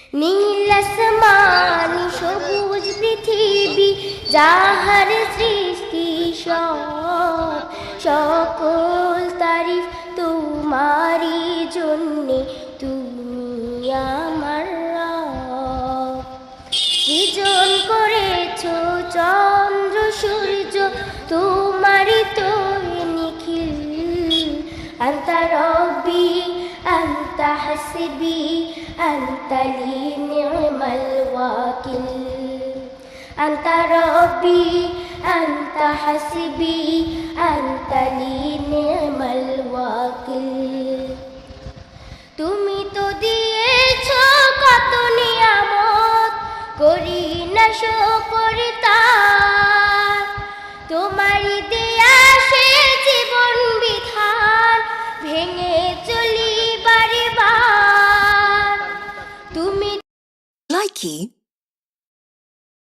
নীল আসমান সবুজ পৃথিবী যাহার সৃষ্টি সব, সকল তারিফ তোমারই জন্যে, তুমি আমার রব। সৃজন করেছো চন্দ্র সূর্য তোমারই তো নিখিল, আনতা রব্বি আনতা হাসবি আনতা লি নি'মাল ওয়াকিল, আনতা রব্বি আনতা হাসবি আনতা লি নি'মাল ওয়াকিল। তুমি তো দিয়েছো কত নিয়ামত, করি না শুকর তার, তোমারই দেয়া সে জীবন বিধান ভেঙে চলি বারে বার। তুমি Likey